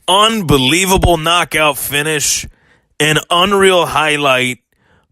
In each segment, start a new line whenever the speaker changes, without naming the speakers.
Unbelievable knockout finish, an unreal highlight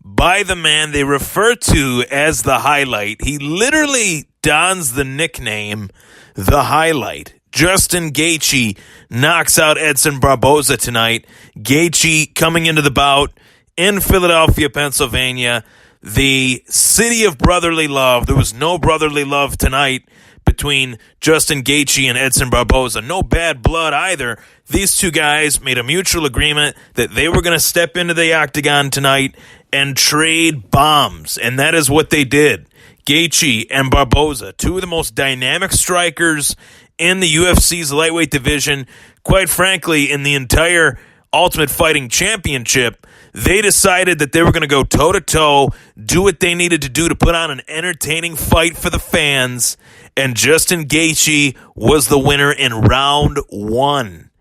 by the man they refer to as the highlight. He literally dons the nickname, the highlight. Justin Gaethje knocks out Edson Barboza tonight. Gaethje coming into the bout in Philadelphia, Pennsylvania, the city of brotherly love. There was no brotherly love tonight between Justin Gaethje and Edson Barboza. No bad blood either. These two guys made a mutual agreement that they were going to step into the octagon tonight and trade bombs, and that is what they did. Gaethje and Barboza, two of the most dynamic strikers in the UFC's lightweight division. Quite frankly, in the entire Ultimate Fighting Championship, they decided that they were going to go toe-to-toe, do what they needed to do to put on an entertaining fight for the fans, and Justin Gaethje was the winner in round one.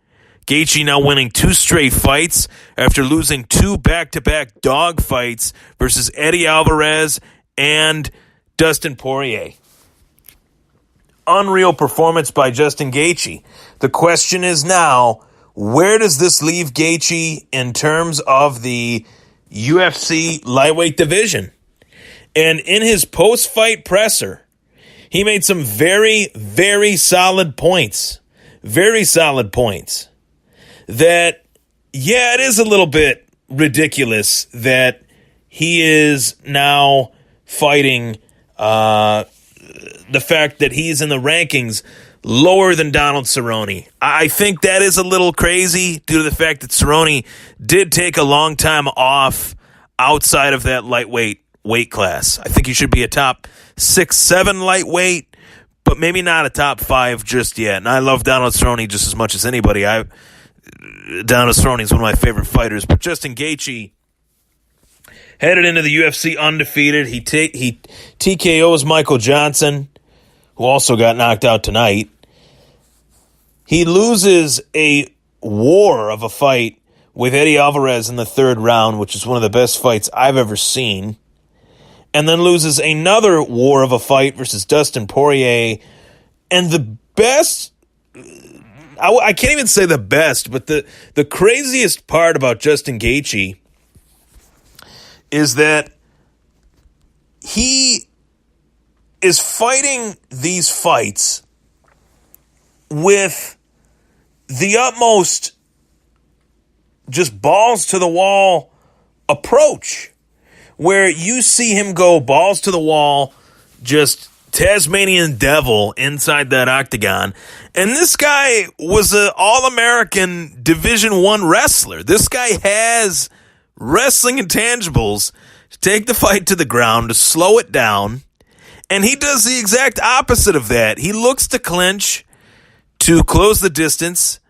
Gaethje now winning 2 straight fights after losing 2 back-to-back dog fights versus Eddie Alvarez and Dustin Poirier. Unreal performance by Justin Gaethje. The question is now, where does this leave Gaethje in terms of the UFC lightweight division? And in his post-fight presser, he made some very, very solid points. Very solid points. That, yeah, it is a little bit ridiculous that he is now fighting the fact that he's in the rankings lower than Donald Cerrone. I think that is a little crazy due to the fact that Cerrone did take a long time off outside of that lightweight weight class. I think he should be a top 6-7 lightweight, but maybe not a top 5 just yet. And I love Donald Cerrone just as much as anybody. Donald Cerrone is one of my favorite fighters, but Justin Gaethje headed into the UFC undefeated. He TKOs Michael Johnson, who also got knocked out tonight. He loses a war of a fight with Eddie Alvarez in the 3rd round, which is one of the best fights I've ever seen. And then loses another war of a fight versus Dustin Poirier. And the best, I can't even say the best, but the craziest part about Justin Gaethje is that he is fighting these fights with the utmost just balls to the wall approach, where you see him go balls to the wall, just Tasmanian devil inside that octagon. And this guy was an All-American Division I wrestler. This guy has wrestling intangibles to take the fight to the ground, to slow it down. And he does the exact opposite of that. He looks to clinch, to close the distance,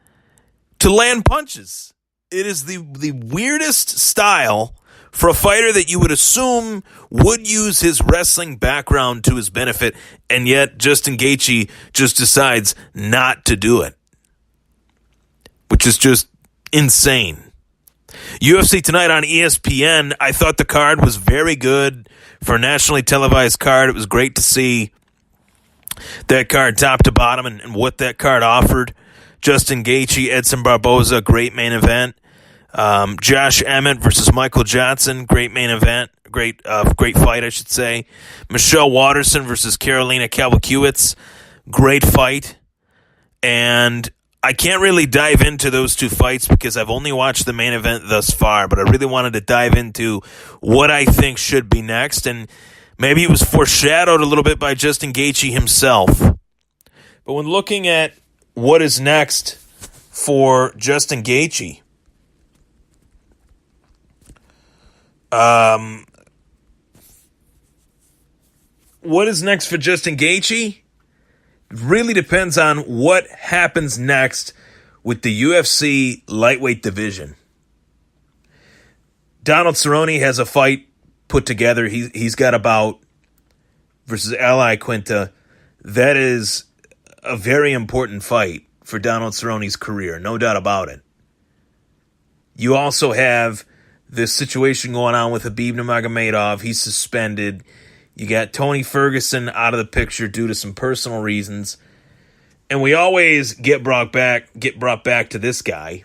to land punches. It is the weirdest style for a fighter that you would assume would use his wrestling background to his benefit, and yet Justin Gaethje just decides not to do it, which is just insane. UFC tonight on ESPN. I thought the card was very good for a nationally televised card. It was great to see that card top to bottom and what that card offered. Justin Gaethje, Edson Barboza, great main event. Josh Emmett versus Michael Johnson, great main event. Great fight, I should say. Michelle Waterson versus Carolina Kalbakiewicz, great fight. And I can't really dive into those two fights because I've only watched the main event thus far, but I really wanted to dive into what I think should be next, and maybe it was foreshadowed a little bit by Justin Gaethje himself. But when looking at what is next for Justin Gaethje, what is next for Justin Gaethje? Really depends on what happens next with the UFC lightweight division. Donald Cerrone has a fight put together. He's got a bout versus Ally Quinta. That is a very important fight for Donald Cerrone's career, no doubt about it. You also have this situation going on with Khabib Nurmagomedov. He's suspended. You got Tony Ferguson out of the picture due to some personal reasons. And we always get brought back to this guy.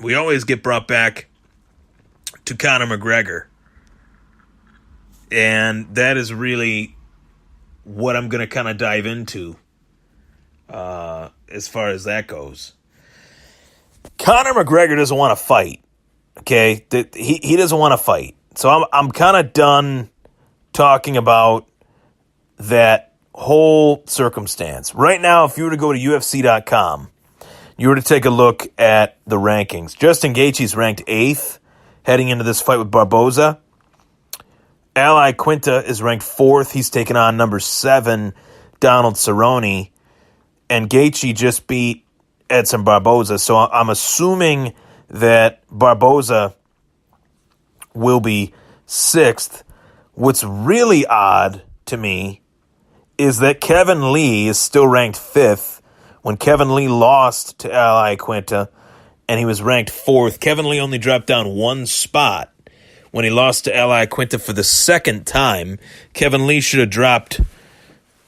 We always get brought back to Conor McGregor. And that is really what I'm going to kind of dive into as far as that goes. Conor McGregor doesn't want to fight. Okay? He doesn't want to fight. So I'm kind of done talking about that whole circumstance. Right now, if you were to go to UFC.com, you were to take a look at the rankings. Justin Gaethje's ranked 8th heading into this fight with Barboza. Ally Quinta is ranked 4th. He's taken on number 7, Donald Cerrone. And Gaethje just beat Edson Barboza. So I'm assuming that Barboza will be 6th. What's really odd to me is that Kevin Lee is still ranked 5th when Kevin Lee lost to Ally Quinta and he was ranked 4th. Kevin Lee only dropped down 1 spot when he lost to Ally Quinta for the second time. Kevin Lee should have dropped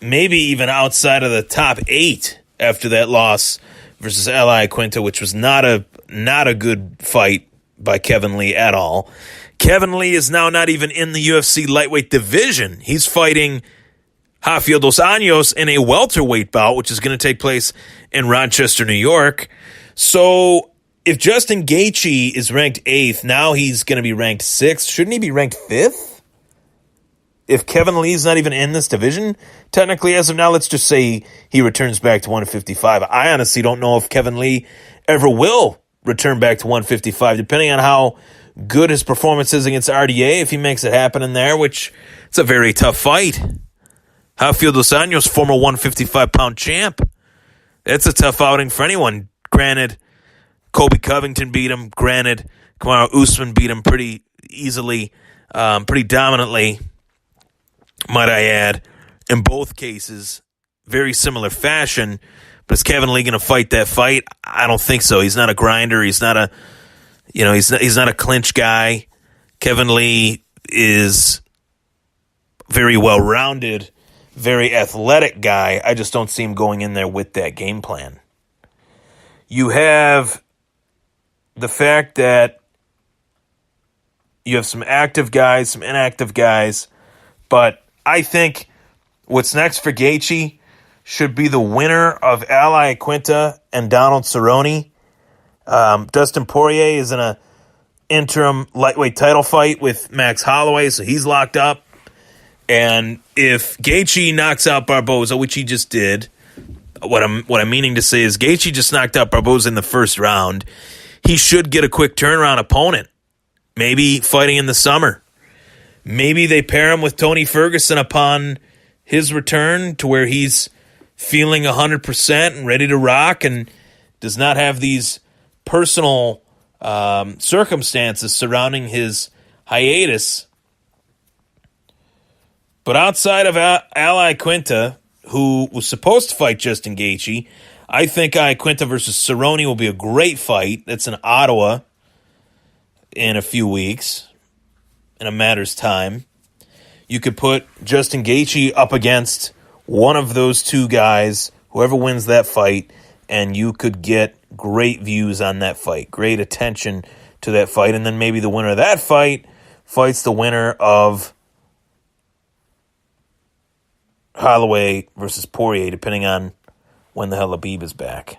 maybe even outside of the top 8 after that loss versus Ally Quinta, which was not a good fight by Kevin Lee at all. Kevin Lee is now not even in the UFC lightweight division. He's fighting Rafael dos Anjos in a welterweight bout, which is going to take place in Rochester, New York. So if Justin Gaethje is ranked 8th, now he's going to be ranked 6th. Shouldn't he be ranked 5th? If Kevin Lee's not even in this division, technically as of now, let's just say he returns back to 155. I honestly don't know if Kevin Lee ever will return back to 155, depending on how good his performance is against RDA, if he makes it happen in there, which it's a very tough fight. Rafael dos Anjos, former 155-pound champ. That's a tough outing for anyone. Granted, Colby Covington beat him. Granted, Kamaru Usman beat him pretty easily, pretty dominantly, might I add. In both cases, very similar fashion. But is Kevin Lee going to fight that fight? I don't think so. He's not a grinder. He's not a, he's not a clinch guy. Kevin Lee is very well-rounded, very athletic guy. I just don't see him going in there with that game plan. You have the fact that you have some active guys, some inactive guys, but I think what's next for Gaethje should be the winner of Ally Quinta and Donald Cerrone. Dustin Poirier is in a interim lightweight title fight with Max Holloway, so he's locked up. And if Gaethje knocks out Barboza, which he just did, what I'm meaning to say is Gaethje just knocked out Barboza in the first round. He should get a quick turnaround opponent, maybe fighting in the summer. Maybe they pair him with Tony Ferguson upon his return to where he's feeling 100% and ready to rock and does not have these personal circumstances surrounding his hiatus. But outside of Ally Quinta, who was supposed to fight Justin Gaethje, I think Ally Quinta versus Cerrone will be a great fight. That's in Ottawa in a few weeks, in a matter's time. You could put Justin Gaethje up against one of those two guys, whoever wins that fight, and you could get great views on that fight, great attention to that fight, and then maybe the winner of that fight fights the winner of Holloway versus Poirier, depending on when the hell Habib is back.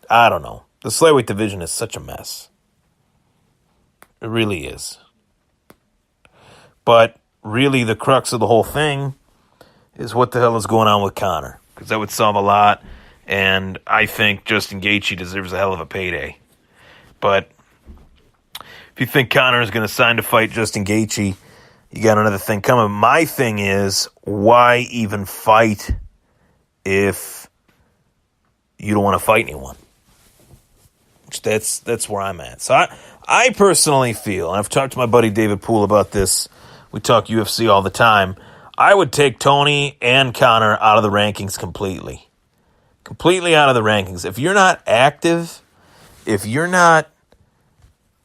I don't know. The flyweight division is such a mess. It really is. But really the crux of the whole thing is what the hell is going on with Conor. Because that would solve a lot. And I think Justin Gaethje deserves a hell of a payday. But if you think Conor is going to sign to fight Justin Gaethje, you got another thing coming. My thing is, why even fight if you don't want to fight anyone? That's where I'm at. So I personally feel, and I've talked to my buddy David Poole about this, we talk UFC all the time, I would take Tony and Conor out of the rankings completely. Completely out of the rankings. If you're not active, if you're not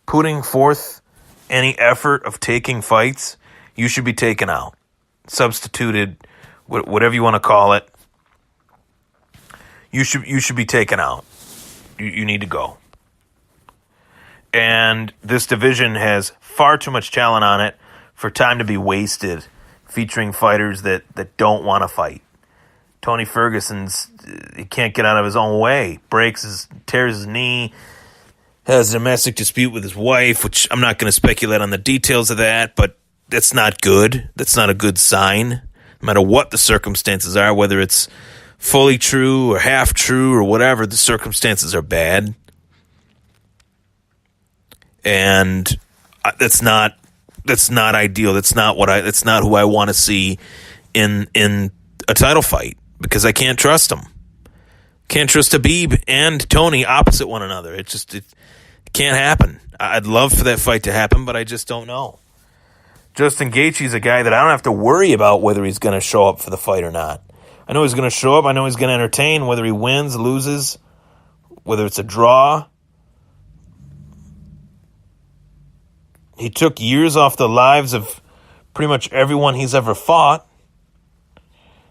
putting forth any effort of taking fights, you should be taken out, substituted, whatever you want to call it. you should be taken out. You need to go. And this division has far too much talent on it for time to be wasted featuring fighters that don't want to fight. Tony he can't get out of his own way. Tears his knee, has a domestic dispute with his wife, which I'm not going to speculate on the details of that, but that's not good. That's not a good sign. No matter what the circumstances are, whether it's fully true or half true or whatever, the circumstances are bad. And that's not ideal. That's not who I want to see in a title fight, because I can't trust them. Can't trust Khabib and Tony opposite one another. It can't happen. I'd love for that fight to happen, but I just don't know. Justin Gaethje's a guy that I don't have to worry about whether he's going to show up for the fight or not. I know he's going to show up. I know he's going to entertain, whether he wins, loses, whether it's a draw. He took years off the lives of pretty much everyone he's ever fought.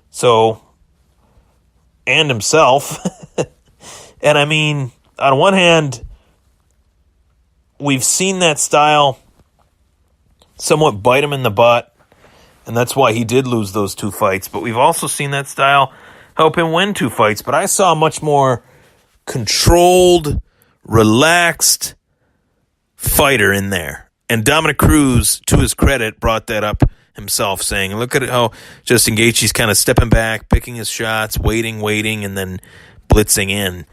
So, and himself. And I mean, on one hand, we've seen that style somewhat bite him in the butt, and that's why he did lose those 2 fights. But we've also seen that style help him win 2 fights. But I saw a much more controlled, relaxed fighter in there. And Dominic Cruz, to his credit, brought that up himself, saying, look at how Justin Gaethje's kind of stepping back, picking his shots, waiting, and then blitzing in.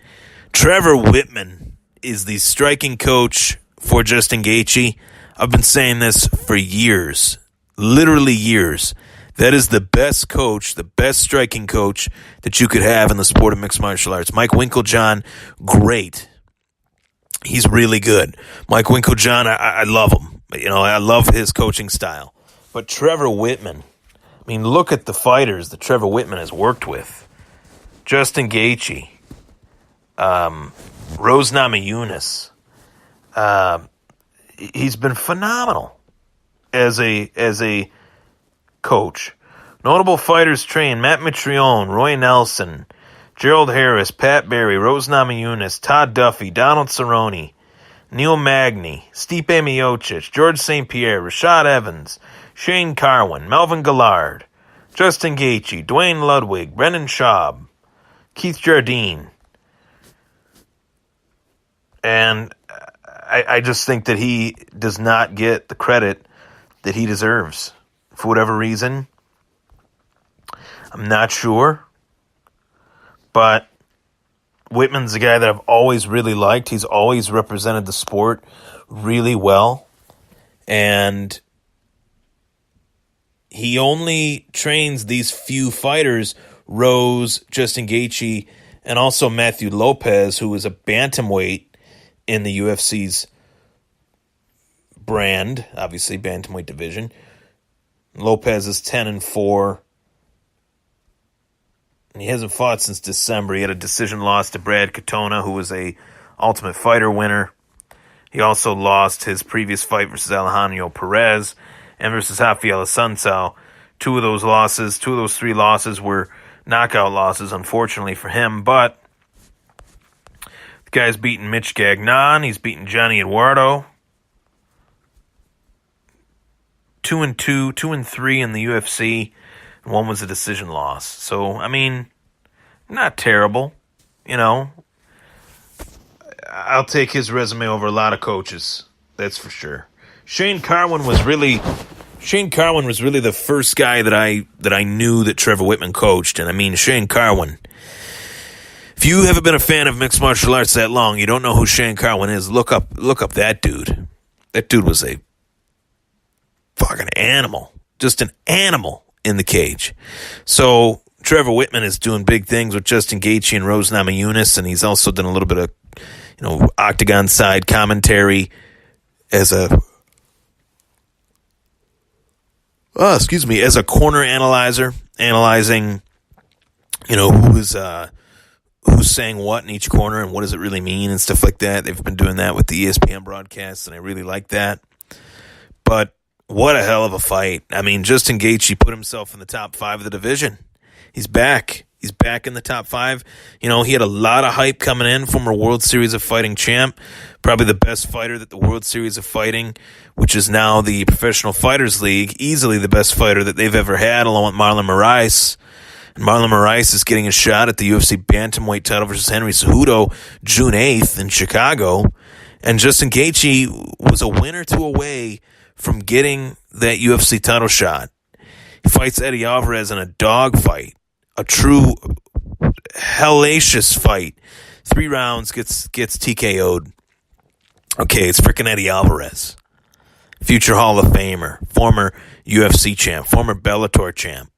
Trevor Whitman is the striking coach for Justin Gaethje. I've been saying this for years, literally years. That is the best coach, the best striking coach that you could have in the sport of mixed martial arts. Mike Winkeljohn, great. He's really good. Mike Winkeljohn, I love him. I love his coaching style. But Trevor Whitman, I mean, look at the fighters that Trevor Whitman has worked with. Justin Gaethje, Rose Namajunas. He's been phenomenal as a coach. Notable fighters trained: Matt Mitrione, Roy Nelson, Gerald Harris, Pat Barry, Rose Namajunas, Todd Duffy, Donald Cerrone, Neil Magny, Stipe Miocic, George St. Pierre, Rashad Evans, Shane Carwin, Melvin Gillard, Justin Gaethje, Dwayne Ludwig, Brendan Schaub, Keith Jardine. And I just think that he does not get the credit that he deserves. For whatever reason, I'm not sure. But Whitman's a guy that I've always really liked. He's always represented the sport really well. And he only trains these few fighters, Rose, Justin Gaethje, and also Matthew Lopez, who is a bantamweight in the UFC's brand, obviously bantamweight division. Lopez is 10-4. And he hasn't fought since December. He had a decision loss to Brad Katona, who was a Ultimate Fighter winner. He also lost his previous fight versus Alejandro Perez and versus Rafael Assunção. 2 of those 3 losses were knockout losses, unfortunately for him. But the guy's beaten Mitch Gagnon. He's beaten Johnny Eduardo. 2-2, 2-3 in the UFC. And 1 was a decision loss. So, I mean, not terrible. I'll take his resume over a lot of coaches. That's for sure. Shane Carwin was really the first guy that I knew that Trevor Whitman coached. And I mean, Shane Carwin. If you haven't been a fan of mixed martial arts that long, you don't know who Shane Carwin is, look up that dude. That dude was a fucking animal. Just an animal in the cage. So Trevor Whitman is doing big things with Justin Gaethje and Rose Namajunas, and he's also done a little bit of octagon side commentary as a corner analyzer, analyzing who's saying what in each corner and what does it really mean and stuff like that. They've been doing that with the ESPN broadcasts, and I really like that. But what a hell of a fight. I mean, Justin Gaethje put himself in the top 5 of the division. He's back He's back in the top 5. He had a lot of hype coming in, former World Series of Fighting champ, probably the best fighter that the World Series of Fighting, which is now the Professional Fighters League, easily the best fighter that they've ever had, along with Marlon Moraes. And Marlon Moraes is getting a shot at the UFC Bantamweight title versus Henry Cejudo June 8th in Chicago. And Justin Gaethje was a win or two away from getting that UFC title shot. He fights Eddie Alvarez in a dog fight, a true hellacious fight. 3 rounds, gets TKO'd. Okay, it's freaking Eddie Alvarez. Future Hall of Famer, former UFC champ, former Bellator champ.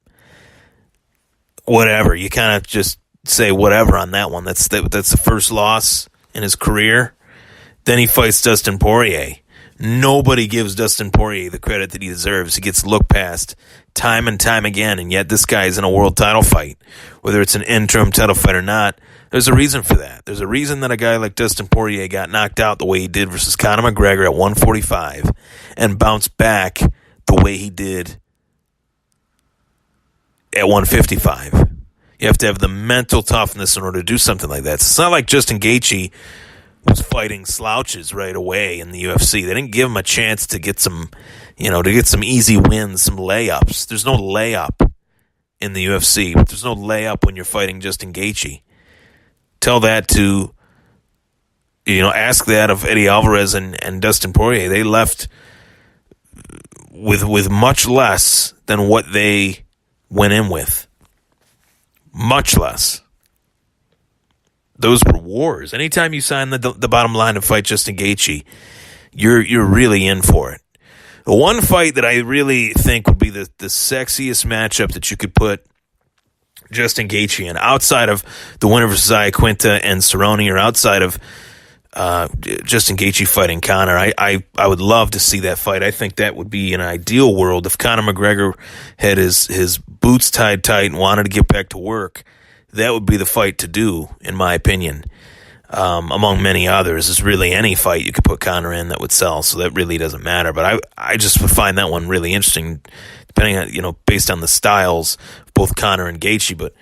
Whatever, you kind of just say whatever on that one. That's the first loss in his career. Then he fights Dustin Poirier. Nobody gives Dustin Poirier the credit that he deserves. He gets looked past time and time again, and yet this guy is in a world title fight. Whether it's an interim title fight or not, there's a reason for that. There's a reason that a guy like Dustin Poirier got knocked out the way he did versus Conor McGregor at 145 and bounced back the way he did at 155. You have to have the mental toughness in order to do something like that. It's not like Justin Gaethje was fighting slouches right away in the UFC. They didn't give him a chance to get some, to get some easy wins, some layups. There's no layup in the UFC. There's no layup when you're fighting Justin Gaethje. Tell that to, ask that of Eddie Alvarez and Dustin Poirier. They left with much less than what they went in with. Much less. Those were wars. Anytime you sign the bottom line to fight Justin Gaethje, you're really in for it. The one fight that I really think would be the sexiest matchup that you could put Justin Gaethje in, outside of the winner versus Iaquinta and Cerrone, or outside of Justin Gaethje fighting Conor, I would love to see that fight. I think that would be an ideal world if Conor McGregor had his boots tied tight and wanted to get back to work. That would be the fight to do, in my opinion. Among many others, there's really any fight you could put Conor in that would sell, so that really doesn't matter. But I just would find that one really interesting, depending on, based on the styles of both Conor and Gaethje. But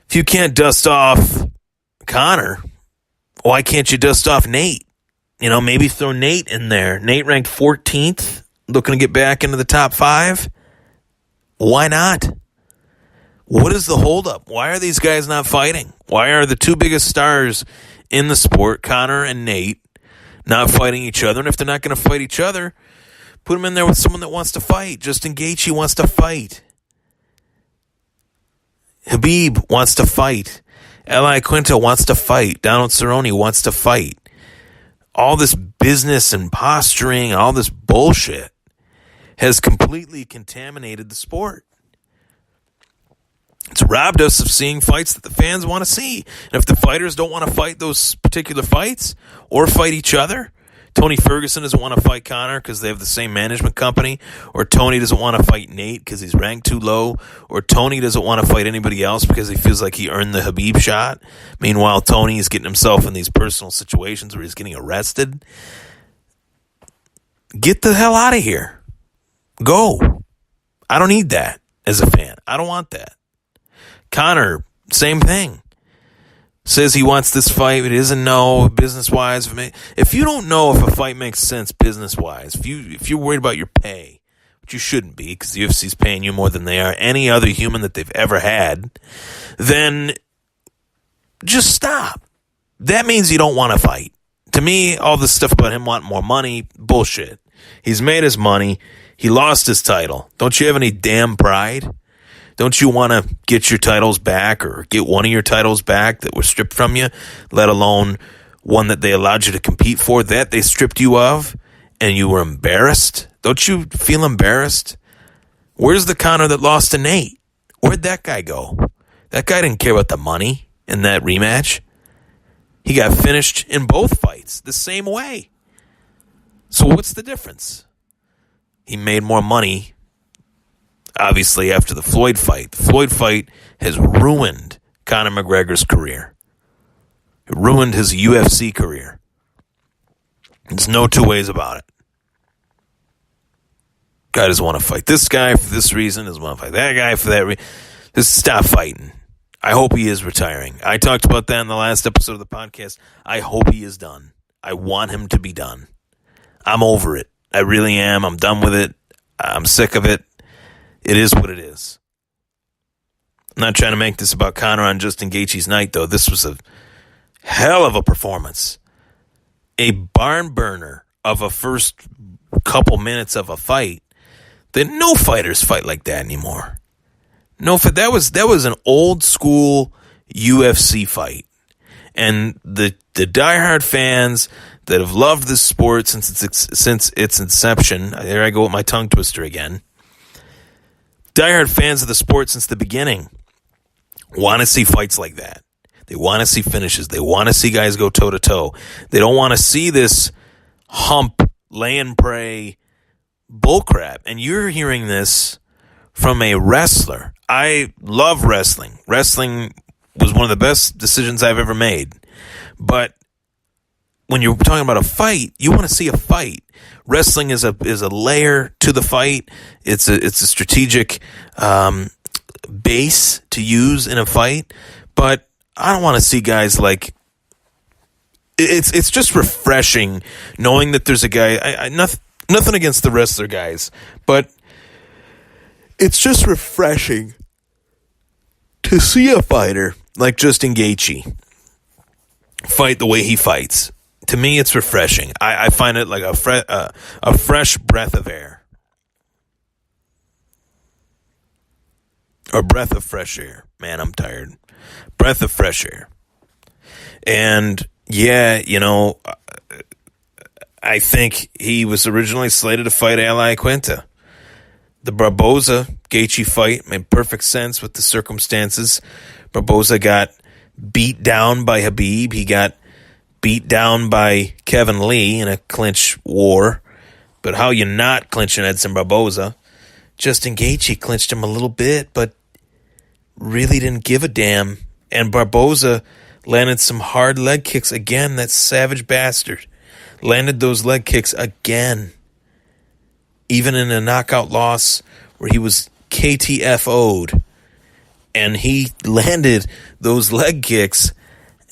if you can't dust off Conor, why can't you dust off Nate? Maybe throw Nate in there. Nate ranked 14th, looking to get back into the top 5. Why not? What is the holdup? Why are these guys not fighting? Why are the 2 biggest stars in the sport, Conor and Nate, not fighting each other? And if they're not going to fight each other, put them in there with someone that wants to fight. Justin Gaethje wants to fight. Khabib wants to fight. Iaquinta wants to fight. Donald Cerrone wants to fight. All this business and posturing and all this bullshit has completely contaminated the sport. It's robbed us of seeing fights that the fans want to see. And if the fighters don't want to fight those particular fights or fight each other, Tony Ferguson doesn't want to fight Conor because they have the same management company, or Tony doesn't want to fight Nate because he's ranked too low, or Tony doesn't want to fight anybody else because he feels like he earned the Khabib shot. Meanwhile, Tony is getting himself in these personal situations where he's getting arrested. Get the hell out of here. Go. I don't need that as a fan. I don't want that. Conor, same thing. Says he wants this fight, but he doesn't know business-wise. If you don't know if a fight makes sense business-wise, if you're worried about your pay, which you shouldn't be because the UFC's paying you more than they are any other human that they've ever had, then just stop. That means you don't want to fight. To me, all this stuff about him wanting more money, bullshit. He's made his money. He lost his title. Don't you have any damn pride? Don't you want to get your titles back, or get one of your titles back that were stripped from you, let alone one that they allowed you to compete for that they stripped you of, and you were embarrassed? Don't you feel embarrassed? Where's the Conor that lost to Nate? Where'd that guy go? That guy didn't care about the money in that rematch. He got finished in both fights the same way. So what's the difference? He made more money, obviously, after the Floyd fight. The Floyd fight has ruined Conor McGregor's career. It ruined his UFC career. There's no two ways about it. Guy doesn't want to fight this guy for this reason, doesn't want to fight that guy for that reason. Just stop fighting. I hope he is retiring. I talked about that in the last episode of the podcast. I hope he is done. I want him to be done. I'm over it. I really am. I'm done with it. I'm sick of it. It is what it is. I'm not trying to make this about Conor on Justin Gaethje's night, though. This was a hell of a performance. A barn burner of a first couple minutes of a fight. That no fighters fight like that anymore. No, that was an old school UFC fight. And the diehard fans that have loved this sport since its inception, there I go with my tongue twister again. Diehard fans of the sport since the beginning want to see fights like that. They want to see finishes. They want to see guys go toe to toe. They don't want to see this hump, lay and pray bullcrap. And you're hearing this from a wrestler. I love wrestling. Wrestling was one of the best decisions I've ever made. But when you're talking about a fight, you want to see a fight. Wrestling is a layer to the fight. It's a strategic base to use in a fight. But I don't want to see guys like. It's just refreshing knowing that there's a guy. Nothing against the wrestler guys, but it's just refreshing to see a fighter like Justin Gaethje fight the way he fights. To me, it's refreshing. I find it like a fresh breath of air. A breath of fresh air. Man, I'm tired. Breath of fresh air. And, yeah, I think he was originally slated to fight Ali Quinta. The Barboza Gaethje fight made perfect sense with the circumstances. Barboza got beat down by Habib. He got beat down by Kevin Lee in a clinch war. But how you not clinching Edson Barboza? Justin Gaethje clinched him a little bit, but really didn't give a damn. And Barboza landed some hard leg kicks again. That savage bastard landed those leg kicks again. Even in a knockout loss where he was KTFO'd and he landed those leg kicks,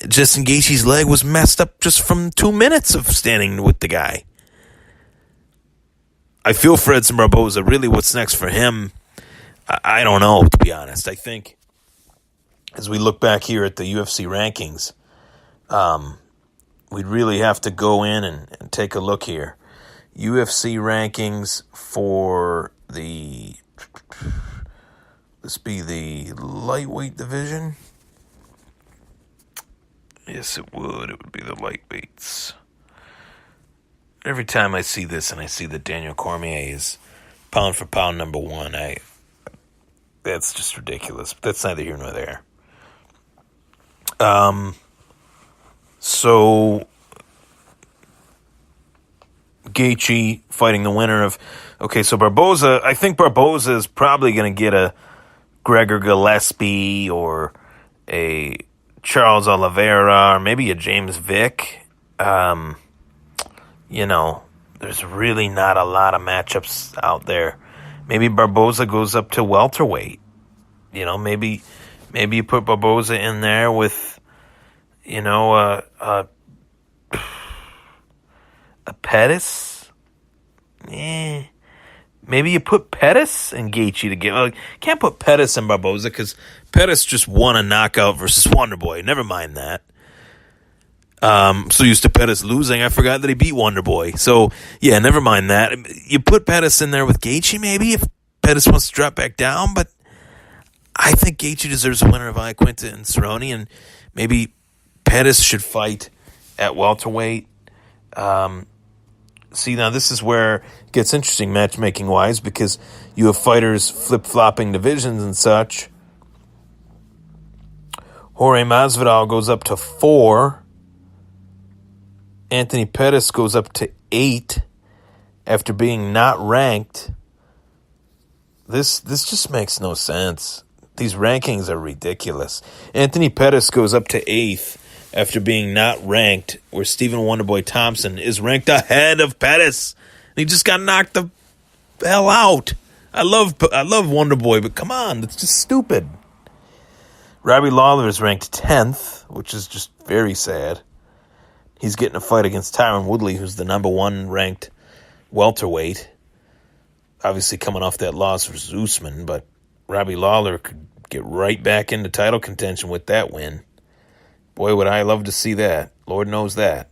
Justin Gaethje's leg was messed up just from 2 minutes of standing with the guy. I feel for Edson Barboza. Really, what's next for him, I don't know, to be honest. I think as we look back here at the UFC rankings, we'd really have to go in and take a look here. UFC rankings for the lightweight division. Yes, it would be the lightweights. Every time I see this and I see that Daniel Cormier is pound for pound number one, that's just ridiculous. But that's neither here nor there. So Gaethje fighting the winner of... Okay, so Barboza... I think Barboza is probably going to get a Gregor Gillespie or a Charles Oliveira or maybe a James Vick. There's really not a lot of matchups out there. Maybe Barboza goes up to welterweight. Maybe you put Barboza in there with, a Pettis. Maybe you put Pettis and Gaethje together. Can't put Pettis and Barboza because Pettis just won a knockout versus Wonderboy. Never mind that. So used to Pettis losing, I forgot that he beat Wonderboy. So, yeah, never mind that. You put Pettis in there with Gaethje maybe if Pettis wants to drop back down, but I think Gaethje deserves a winner of Iaquinta and Cerrone, and maybe Pettis should fight at welterweight. See, now this is where it gets interesting matchmaking-wise because you have fighters flip-flopping divisions and such. Jorge Masvidal goes up to 4. Anthony Pettis goes up to 8 after being not ranked. This just makes no sense. These rankings are ridiculous. Anthony Pettis goes up to 8th after being not ranked, where Stephen Wonderboy Thompson is ranked ahead of Pettis. He just got knocked the hell out. I love Wonderboy, but come on, it's just stupid. Robbie Lawler is ranked 10th, which is just very sad. He's getting a fight against Tyron Woodley, who's the number 1 ranked welterweight. Obviously coming off that loss versus Usman, but Robbie Lawler could get right back into title contention with that win. Boy, would I love to see that. Lord knows that.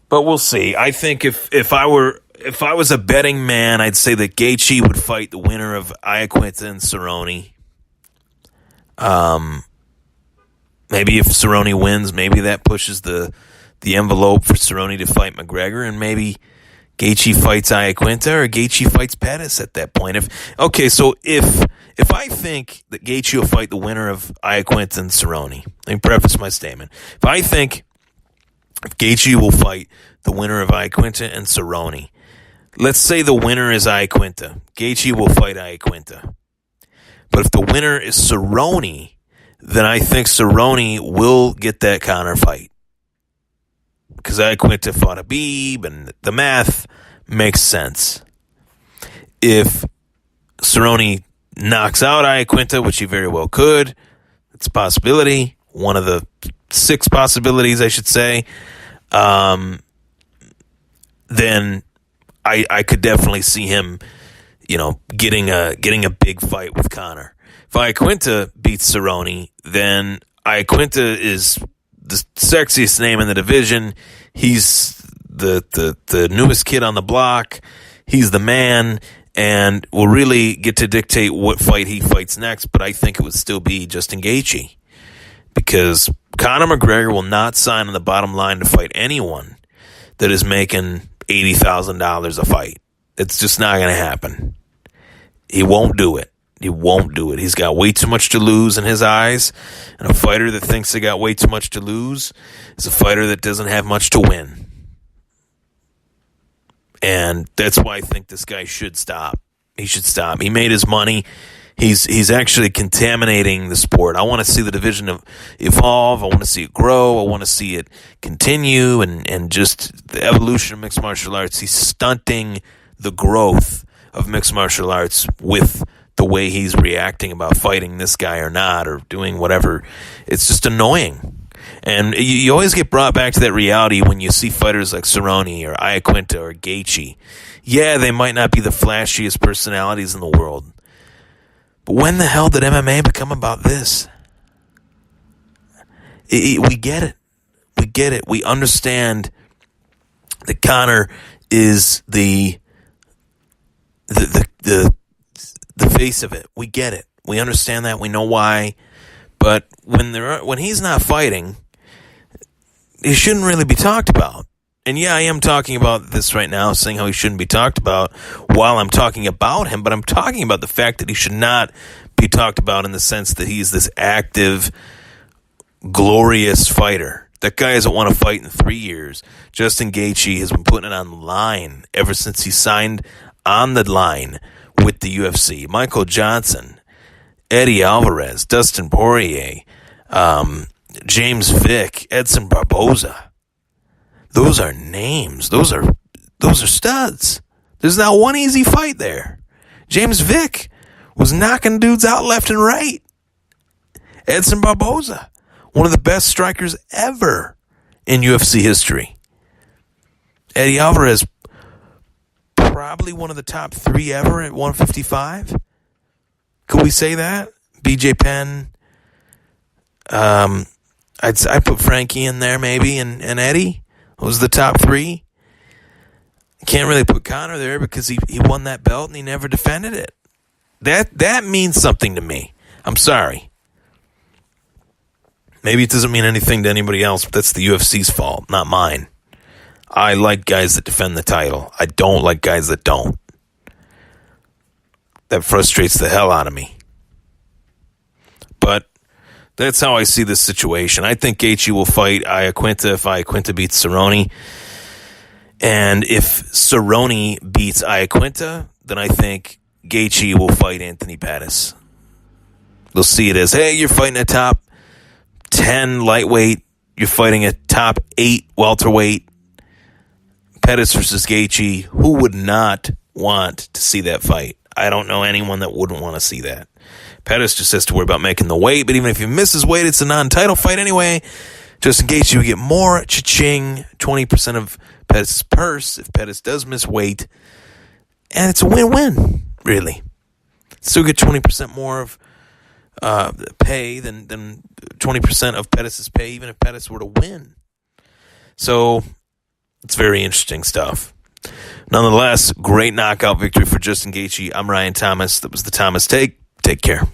But we'll see. I think if I was a betting man, I'd say that Gaethje would fight the winner of Iaquinta and Cerrone. Maybe if Cerrone wins, maybe that pushes the envelope for Cerrone to fight McGregor, and maybe Gaethje fights Iaquinta or Gaethje fights Pettis at that point. If I think that Gaethje will fight the winner of Iaquinta and Cerrone, let me preface my statement. If I think Gaethje will fight the winner of Iaquinta and Cerrone, let's say the winner is Iaquinta. Gaethje will fight Iaquinta. But if the winner is Cerrone, then I think Cerrone will get that Conor fight. Because Iaquinta fought Habib, and the math makes sense. If Cerrone knocks out Iaquinta, which he very well could, it's a possibility, one of the 6 possibilities, I should say, then I could definitely see him, getting a big fight with Conor. If Iaquinta beats Cerrone, then Iaquinta is the sexiest name in the division. He's the newest kid on the block. He's the man, and will really get to dictate what fight he fights next. But I think it would still be Justin Gaethje, because Conor McGregor will not sign on the bottom line to fight anyone that is making $80,000 a fight. It's just not going to happen. He won't do it. He won't do it. He's got way too much to lose in his eyes. And a fighter that thinks they got way too much to lose is a fighter that doesn't have much to win. And that's why I think this guy should stop. He should stop. He made his money. He's actually contaminating the sport. I want to see the division evolve. I want to see it grow. I want to see it continue, and just the evolution of mixed martial arts. He's stunting the growth of mixed martial arts with the way he's reacting about fighting this guy or not, or doing whatever. It's just annoying. And you always get brought back to that reality when you see fighters like Cerrone or Iaquinta or Gaethje. Yeah, they might not be the flashiest personalities in the world, but when the hell did MMA become about this? We get it. We get it. We understand that Conor is the face of it. We get it. We understand that. We know why. But when he's not fighting, he shouldn't really be talked about. And yeah, I am talking about this right now, saying how he shouldn't be talked about while I'm talking about him, but I'm talking about the fact that he should not be talked about in the sense that he's this active, glorious fighter. That guy hasn't won a fight in 3 years. Justin Gaethje has been putting it on the line ever since he signed on the line with the UFC. Michael Johnson, Eddie Alvarez, Dustin Poirier, James Vick, Edson Barboza. Those are names. Those are studs. There's not one easy fight there. James Vick was knocking dudes out left and right. Edson Barboza, one of the best strikers ever in UFC history. Eddie Alvarez, probably one of the top 3 ever at 155. Could we say that? BJ Penn. I'd put Frankie in there maybe, and Eddie was the top 3. Can't really put Conor there because he won that belt and he never defended it. That means something to me. I'm sorry. Maybe it doesn't mean anything to anybody else, but that's the UFC's fault, not mine. I like guys that defend the title. I don't like guys that don't. That frustrates the hell out of me. But that's how I see this situation. I think Gaethje will fight Iaquinta if Iaquinta beats Cerrone. And if Cerrone beats Iaquinta, then I think Gaethje will fight Anthony Pettis. They'll see it as, hey, you're fighting a top 10 lightweight. You're fighting a top 8 welterweight. Pettis versus Gaethje. Who would not want to see that fight? I don't know anyone that wouldn't want to see that. Pettis just has to worry about making the weight, but even if he misses weight, it's a non-title fight anyway. Just in case you get more cha-ching, 20% of Pettis' purse if Pettis does miss weight. And it's a win-win, really. Still get 20% more of pay than 20% of Pettis' pay, even if Pettis were to win. So it's very interesting stuff. Nonetheless, great knockout victory for Justin Gaethje. I'm Ryan Thomas. That was the Thomas Take. Take care.